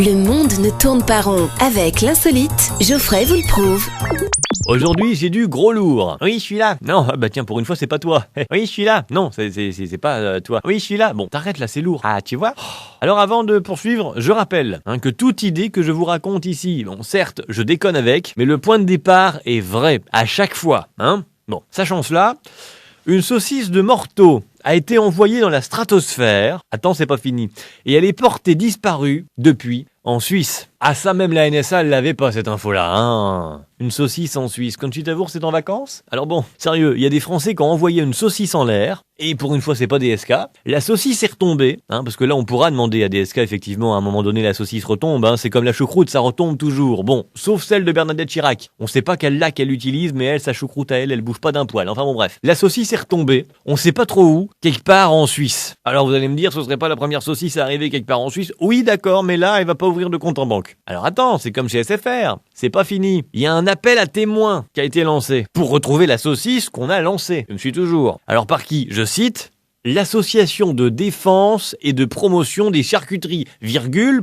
Le monde ne tourne pas rond. Avec l'insolite, Geoffrey vous le prouve. Aujourd'hui, j'ai du gros lourd. Oui, je suis là. Non, bah tiens, pour une fois, c'est pas toi. Oui, je suis là. Non, c'est pas toi. Oui, je suis là. Bon, t'arrêtes là, c'est lourd. Ah, tu vois. Alors, avant de poursuivre, je rappelle que toute idée que je vous raconte ici, bon, certes, je déconne avec, mais le point de départ est vrai à chaque fois. Bon, sachant cela, une saucisse de Morteau a été envoyée dans la stratosphère. Attends, c'est pas fini. Et elle est portée disparue depuis en Suisse. Ah, ça, même la NSA, elle l'avait pas, cette info-là, Une saucisse en Suisse. Conchita Wurst est en vacances? Alors bon, sérieux, il y a des Français qui ont envoyé une saucisse en l'air, et pour une fois, c'est pas DSK. La saucisse est retombée, parce que là, on pourra demander à DSK, effectivement, à un moment donné, la saucisse retombe, c'est comme la choucroute, ça retombe toujours. Bon, sauf celle de Bernadette Chirac. On sait pas quel lac elle utilise, mais elle, sa choucroute à elle bouge pas d'un poil. Enfin bon, bref. La saucisse est retombée, on sait pas trop où, quelque part en Suisse. Alors vous allez me dire, ce serait pas la première saucisse à arriver quelque part en Suisse? Oui, d'accord, mais là, elle va pas ouvrir de compte en banque. Alors attends, c'est comme chez SFR, c'est pas fini. Il y a un appel à témoins qui a été lancé pour retrouver la saucisse qu'on a lancée. Je me suis toujours. Alors par qui? Je cite l'association de défense et de promotion des charcuteries,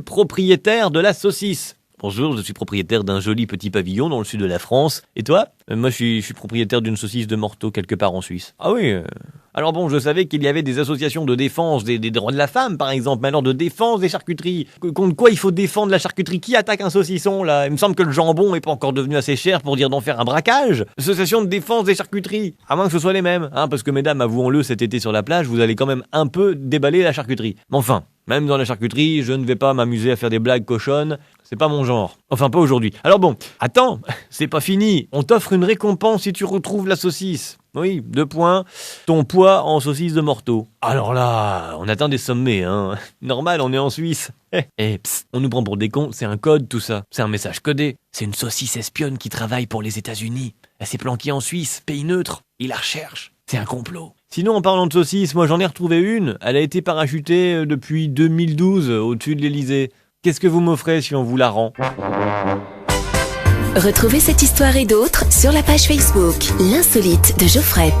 propriétaire de la saucisse. Bonjour, je suis propriétaire d'un joli petit pavillon dans le sud de la France. Et toi? Moi, je suis propriétaire d'une saucisse de Morteau quelque part en Suisse. Ah oui. Alors bon, je savais qu'il y avait des associations de défense des droits de la femme, par exemple, mais alors de défense des charcuteries. Contre quoi il faut défendre la charcuterie? Qui attaque un saucisson, là? Il me semble que le jambon est pas encore devenu assez cher pour dire d'en faire un braquage. Association de défense des charcuteries. À moins que ce soit les mêmes, parce que mesdames, avouons-le, cet été sur la plage, vous allez quand même un peu déballer la charcuterie. Mais enfin, même dans la charcuterie, je ne vais pas m'amuser à faire des blagues cochonnes. C'est pas mon genre. Enfin, pas aujourd'hui. Alors bon, attends, c'est pas fini. On t'offre une récompense si tu retrouves la saucisse. Oui, 2 points. Ton poids en saucisse de Morteau. Alors là, on atteint des sommets, Normal, on est en Suisse. On nous prend pour des cons, c'est un code tout ça. C'est un message codé. C'est une saucisse espionne qui travaille pour les États-Unis. Elle s'est planquée en Suisse, pays neutre. Ils la recherchent. C'est un complot. Sinon, en parlant de saucisse, moi j'en ai retrouvé une. Elle a été parachutée depuis 2012 au-dessus de l'Elysée. Qu'est-ce que vous m'offrez si on vous la rend? Retrouvez cette histoire et d'autres sur la page Facebook L'insolite de Geoffrey.